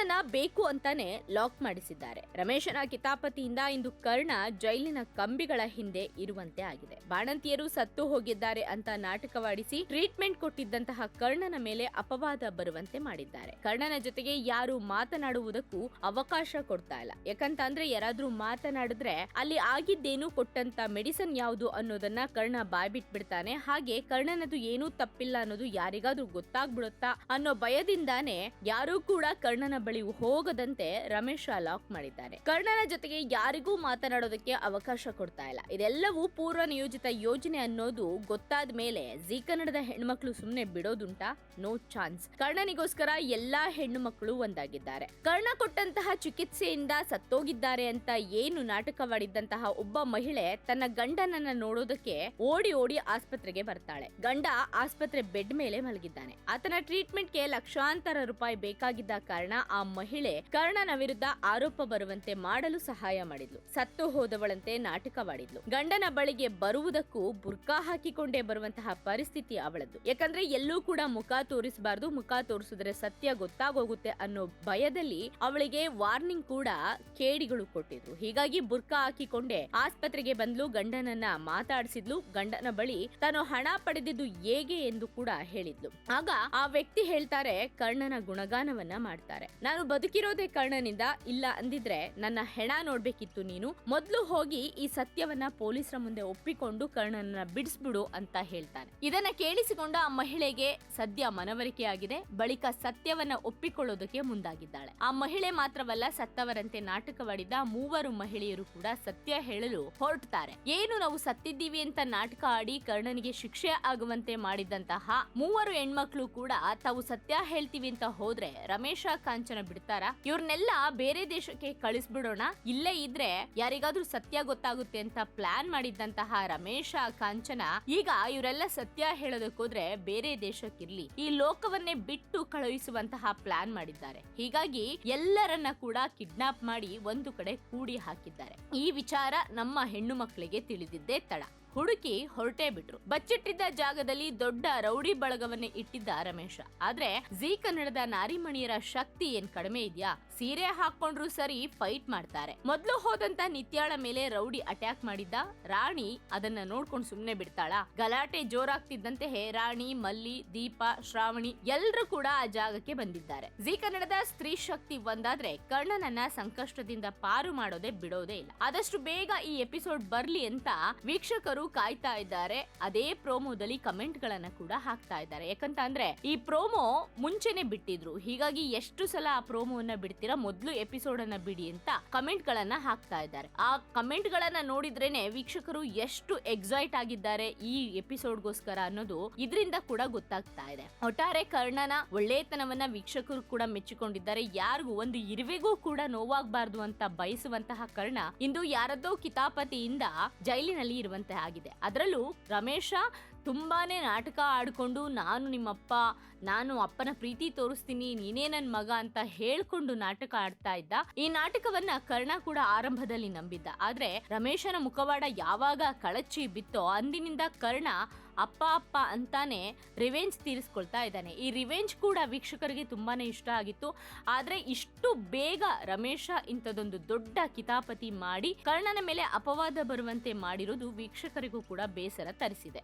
ಕರ್ಣನನ್ನ ಬೇಕು ಅಂತಾನೆ ಲಾಕ್ ಮಾಡಿಸಿದ್ದಾರೆ. ರಮೇಶನ ಕಿತಾಪತಿಯಿಂದ ಇಂದು ಕರ್ಣ ಜೈಲಿನ ಕಂಬಿಗಳ ಹಿಂದೆ ಇರುವಂತೆ ಆಗಿದೆ. ಬಾಣಂತಿಯರು ಸತ್ತು ಹೋಗಿದ್ದಾರೆ ಅಂತ ನಾಟಕವಾಡಿಸಿ ಟ್ರೀಟ್ಮೆಂಟ್ ಕೊಟ್ಟಿದ್ದಂತಹ ಕರ್ಣನ ಮೇಲೆ ಅಪವಾದ ಬರುವಂತೆ ಮಾಡಿದ್ದಾರೆ. ಕರ್ಣನ ಜೊತೆಗೆ ಯಾರು ಮಾತನಾಡುವುದಕ್ಕೂ ಅವಕಾಶ ಕೊಡ್ತಾ ಇಲ್ಲ. ಯಾಕಂತಂದ್ರೆ ಯಾರಾದ್ರೂ ಮಾತನಾಡಿದ್ರೆ ಅಲ್ಲಿ ಆಗಿದ್ದೇನು, ಕೊಟ್ಟಂತ ಮೆಡಿಸಿನ್ ಯಾವುದು ಅನ್ನೋದನ್ನ ಕರ್ಣ ಬಾಯ್ಬಿಟ್ಬಿಡ್ತಾನೆ. ಹಾಗೆ ಕರ್ಣನದು ಏನೂ ತಪ್ಪಿಲ್ಲ ಅನ್ನೋದು ಯಾರಿಗಾದ್ರೂ ಗೊತ್ತಾಗ್ಬಿಡುತ್ತಾ ಅನ್ನೋ ಭಯದಿಂದಾನೇ ಯಾರೂ ಕೂಡ ಕರ್ಣನ ಬಳಿ ಹೋಗದಂತೆ ರಮೇಶ ಲಾಕ್ ಮಾಡಿದ್ದಾರೆ. ಕರ್ಣನ ಜೊತೆಗೆ ಯಾರಿಗೂ ಮಾತನಾಡೋದಕ್ಕೆ ಅವಕಾಶ ಕೊಡ್ತಾ ಇಲ್ಲ. ಇದೆಲ್ಲವೂ ಪೂರ್ವ ನಿಯೋಜಿತ ಯೋಜನೆ ಅನ್ನೋದು ಗೊತ್ತಾದ ಮೇಲೆ ಜಿ ಕನ್ನಡದ ಹೆಣ್ಮಕ್ಳು ಸುಮ್ನೆ ಬಿಡೋದುಂಟಾ? No chance. ಕರ್ಣನಿಗೋಸ್ಕರ ಎಲ್ಲಾ ಹೆಣ್ಣು ಮಕ್ಕಳು ಒಂದಾಗಿದ್ದಾರೆ. ಕರ್ಣ ಕೊಟ್ಟಂತಹ ಚಿಕಿತ್ಸೆಯಿಂದ ಸತ್ತೋಗಿದ್ದಾರೆ ಅಂತ ಏನು ನಾಟಕವಾಡಿದ್ದಂತಹ ಒಬ್ಬ ಮಹಿಳೆ ತನ್ನ ಗಂಡನನ್ನ ನೋಡೋದಕ್ಕೆ ಓಡಿ ಆಸ್ಪತ್ರೆಗೆ ಬರ್ತಾಳೆ. ಗಂಡ ಆಸ್ಪತ್ರೆ ಬೆಡ್ ಮೇಲೆ ಮಲಗಿದ್ದಾನೆ. ಆತನ ಟ್ರೀಟ್ಮೆಂಟ್ಗೆ ಲಕ್ಷಾಂತರ ರೂಪಾಯಿ ಬೇಕಾಗಿದ್ದ ಕಾರಣ ಆ ಮಹಿಳೆ ಕರ್ಣನ ವಿರುದ್ಧ ಆರೋಪ ಬರುವಂತೆ ಮಾಡಲು ಸಹಾಯ ಮಾಡಿದ್ಲು. ಸತ್ತು ಹೋದವಳಂತೆ ನಾಟಕವಾಡಿದ್ಲು. ಗಂಡನ ಬಳಿಗೆ ಬರುವುದಕ್ಕೂ ಬುರ್ಕಾ ಹಾಕಿಕೊಂಡೇ ಬರುವಂತಹ ಪರಿಸ್ಥಿತಿ ಅವಳದ್ದು. ಯಾಕಂದ್ರೆ ಎಲ್ಲೂ ಕೂಡ ಮುಖ ತೋರಿಸಬಾರದು, ಮುಖ ತೋರಿಸಿದ್ರೆ ಸತ್ಯ ಗೊತ್ತಾಗೋಗುತ್ತೆ ಅನ್ನೋ ಭಯದಲ್ಲಿ ಅವಳಿಗೆ ವಾರ್ನಿಂಗ್ ಕೂಡ ಕೇಡಿಗಳು ಕೊಟ್ಟಿದ್ರು. ಹೀಗಾಗಿ ಬುರ್ಕಾ ಹಾಕಿಕೊಂಡೆ ಆಸ್ಪತ್ರೆಗೆ ಬಂದ್ಲು. ಗಂಡನನ್ನ ಮಾತಾಡಿಸಿದ್ಲು. ಗಂಡನ ಬಳಿ ತಾನು ಹಣ ಪಡೆದಿದ್ದು ಹೇಗೆ ಎಂದು ಕೂಡ ಹೇಳಿದ್ಲು. ಆಗ ಆ ವ್ಯಕ್ತಿ ಹೇಳ್ತಾರೆ, ಕರ್ಣನ ಗುಣಗಾನವನ್ನ ಮಾಡ್ತಾರೆ. ನಾನು ಬದುಕಿರೋದೇ ಕರ್ಣನಿಂದ, ಇಲ್ಲ ಅಂದಿದ್ರೆ ನನ್ನ ಹೆಣ ನೋಡ್ಬೇಕಿತ್ತು ನೀನು. ಮೊದ್ಲು ಹೋಗಿ ಈ ಸತ್ಯವನ್ನ ಪೊಲೀಸರ ಮುಂದೆ ಒಪ್ಪಿಕೊಂಡು ಕರ್ಣನನ್ನ ಬಿಡಿಸ್ಬಿಡು ಅಂತ ಹೇಳ್ತಾನೆ. ಇದನ್ನ ಕೇಳಿಸಿಕೊಂಡ ಆ ಮಹಿಳೆಗೆ ಸದ್ಯ ಮನವರಿಕೆ ಆಗಿದೆ. ಬಳಿಕ ಸತ್ಯವನ್ನ ಒಪ್ಪಿಕೊಳ್ಳೋದಕ್ಕೆ ಮುಂದಾಗಿದ್ದಾಳೆ. ಆ ಮಹಿಳೆ ಮಾತ್ರವಲ್ಲ, ಸತ್ತವರಂತೆ ನಾಟಕವಾಡಿದ 3 ಮಹಿಳೆಯರು ಕೂಡ ಸತ್ಯ ಹೇಳಲು ಹೊರಡ್ತಾರೆ. ಏನು ನಾವು ಸತ್ತಿದ್ದೀವಿ ಅಂತ ನಾಟಕ ಆಡಿ ಕರ್ಣನಿಗೆ ಶಿಕ್ಷೆ ಆಗುವಂತೆ ಮಾಡಿದಂತಹ 3 ಹೆಣ್ಮಕ್ಳು ಕೂಡ ತಾವು ಸತ್ಯ ಹೇಳ್ತೀವಿ ಅಂತ ಹೋದ್ರೆ ರಮೇಶ ಕಾಂಚನ ಬಿಡ್ತಾರ? ಇವ್ರನ್ನೆಲ್ಲ ಬೇರೆ ದೇಶಕ್ಕೆ ಕಳಿಸ್ಬಿಡೋಣ, ಇಲ್ಲೇ ಇದ್ರೆ ಯಾರಿಗಾದ್ರೂ ಸತ್ಯ ಗೊತ್ತಾಗುತ್ತೆ ಅಂತ ಪ್ಲಾನ್ ಮಾಡಿದ್ದಂತಹ ರಮೇಶ ಕಾಂಚನ ಈಗ ಇವರೆಲ್ಲ ಸತ್ಯ ಹೇಳೋದಕ್ಕೋದ್ರೆ ಬೇರೆ ದೇಶಕ್ಕಿರ್ಲಿ, ಈ ಲೋಕವನ್ನೇ ಬಿಟ್ಟು ಕಳುಹಿಸುವಂತಹ ಪ್ಲಾನ್ ಮಾಡಿದ್ದಾರೆ. ಹೀಗಾಗಿ ಎಲ್ಲರನ್ನ ಕೂಡ ಕಿಡ್ನಾಪ್ ಮಾಡಿ ಒಂದು ಕಡೆ ಕೂಡಿ ಹಾಕಿದ್ದಾರೆ. ಈ ವಿಚಾರ ನಮ್ಮ ಹೆಣ್ಣು ಮಕ್ಕಳಿಗೆ ತಿಳಿದಿದ್ದೇ ತಡ. ಹುಡುಕಿ ಹೊರಟೇ ಬಿಟ್ರು. ಬಚ್ಚಿಟ್ಟಿದ್ದ ಜಾಗದಲ್ಲಿ ದೊಡ್ಡ ರೌಡಿ ಬಳಗವನ್ನೇ ಇಟ್ಟಿದ್ದ ರಮೇಶ. ಆದ್ರೆ ಜಿ ಕನ್ನಡದ ನಾರಿಮಣಿಯರ ಶಕ್ತಿ ಏನ್ ಕಡಿಮೆ ಇದೆಯಾ? ಸೀರೆ ಹಾಕೊಂಡ್ರು ಸರಿ ಫೈಟ್ ಮಾಡ್ತಾರೆ. ಮೊದ್ಲು ಹೋದಂತ ನಿತ್ಯಾಳ ಮೇಲೆ ರೌಡಿ ಅಟ್ಯಾಕ್ ಮಾಡಿದ್ದ. ರಾಣಿ ಅದನ್ನ ನೋಡ್ಕೊಂಡು ಸುಮ್ನೆ ಬಿಡ್ತಾಳ? ಗಲಾಟೆ ಜೋರಾಗ್ತಿದ್ದಂತೆ ರಾಣಿ, ಮಲ್ಲಿ, ದೀಪ, ಶ್ರಾವಣಿ ಎಲ್ರು ಕೂಡ ಆ ಜಾಗಕ್ಕೆ ಬಂದಿದ್ದಾರೆ. ಜಿ ಕನ್ನಡದ ಸ್ತ್ರೀ ಶಕ್ತಿ ಒಂದಾದ್ರೆ ಕರ್ಣನನ್ನ ಸಂಕಷ್ಟದಿಂದ ಪಾರು ಮಾಡೋದೇ ಬಿಡೋದೇ ಇಲ್ಲ. ಆದಷ್ಟು ಬೇಗ ಈ ಎಪಿಸೋಡ್ ಬರ್ಲಿ ಅಂತ ವೀಕ್ಷಕರು ಕಾಯ್ತಾ ಇದ್ದಾರೆ. ಅದೇ ಪ್ರೋಮೋದಲ್ಲಿ ಕಮೆಂಟ್ ಗಳನ್ನ ಕೂಡ ಹಾಕ್ತಾ ಇದ್ದಾರೆ. ಯಾಕಂತ ಅಂದ್ರೆ ಈ ಪ್ರೋಮೋ ಮುಂಚೆನೆ ಬಿಟ್ಟಿದ್ರು. ಹೀಗಾಗಿ ಎಷ್ಟು ಸಲ ಆ ಪ್ರೋಮೋವನ್ನ ಬಿಡ್ತೀರಾ, ಮೊದ್ಲು ಎಪಿಸೋಡ್ ಅನ್ನ ಬಿಡಿ ಅಂತ ಕಮೆಂಟ್ ಗಳನ್ನ ಹಾಕ್ತಾ ಇದ್ದಾರೆ. ಆ ಕಮೆಂಟ್ ಗಳನ್ನ ನೋಡಿದ್ರೇನೆ ವೀಕ್ಷಕರು ಎಷ್ಟು ಎಕ್ಸೈಟ್ ಆಗಿದ್ದಾರೆ ಈ ಎಪಿಸೋಡ್ಗೋಸ್ಕರ ಅನ್ನೋದು ಇದರಿಂದ ಕೂಡ ಗೊತ್ತಾಗ್ತಾ ಇದೆ. ಒಟ್ಟಾರೆ ಕರ್ಣನ ಒಳ್ಳೆತನವನ್ನ ವೀಕ್ಷಕರು ಕೂಡ ಮೆಚ್ಚಿಕೊಂಡಿದ್ದಾರೆ. ಯಾರಿಗೂ ಒಂದು ಇರುವೆಗೂ ಕೂಡ ನೋವಾಗಬಾರದು ಅಂತ ಬಯಸುವಂತಹ ಕರ್ಣ ಇಂದು ಯಾರದ್ದೋ ಕಿತಾಪತಿಯಿಂದ ಜೈಲಿನಲ್ಲಿ ಇರುವಂತೆ ಆಗಿದೆ. ಅದರಲ್ಲೂ ರಮೇಶ ತುಂಬಾನೇ ನಾಟಕ ಆಡ್ಕೊಂಡು ನಾನು ನಿಮ್ಮಪ್ಪ, ನಾನು ಅಪ್ಪನ ಪ್ರೀತಿ ತೋರಿಸ್ತೀನಿ, ನೀನೇ ನನ್ ಮಗ ಅಂತ ಹೇಳ್ಕೊಂಡು ನಾಟಕ ಆಡ್ತಾ ಇದ್ದ. ಈ ನಾಟಕವನ್ನ ಕರ್ಣ ಕೂಡ ಆರಂಭದಲ್ಲಿ ನಂಬಿದ್ದ. ಆದ್ರೆ ರಮೇಶನ ಮುಖವಾಡ ಯಾವಾಗ ಕಳಚಿ ಬಿತ್ತೋ ಅಂದಿನಿಂದ ಕರ್ಣ ಅಪ್ಪ ಅಂತಾನೆ ರಿವೆಂಜ್ ತೀರಿಸ್ಕೊಳ್ತಾ ಇದ್ದಾನೆ. ಈ ರಿವೆಂಜ್ ಕೂಡ ವೀಕ್ಷಕರಿಗೆ ತುಂಬಾನೇ ಇಷ್ಟ ಆಗಿತ್ತು. ಆದ್ರೆ ಇಷ್ಟು ಬೇಗ ರಮೇಶ ಇಂಥದೊಂದು ದೊಡ್ಡ ಕಿತಾಪತಿ ಮಾಡಿ ಕರ್ಣನ ಮೇಲೆ ಅಪವಾದ ಬರುವಂತೆ ಮಾಡಿರೋದು ವೀಕ್ಷಕರಿಗೂ ಕೂಡ ಬೇಸರ ತರಿಸಿದೆ.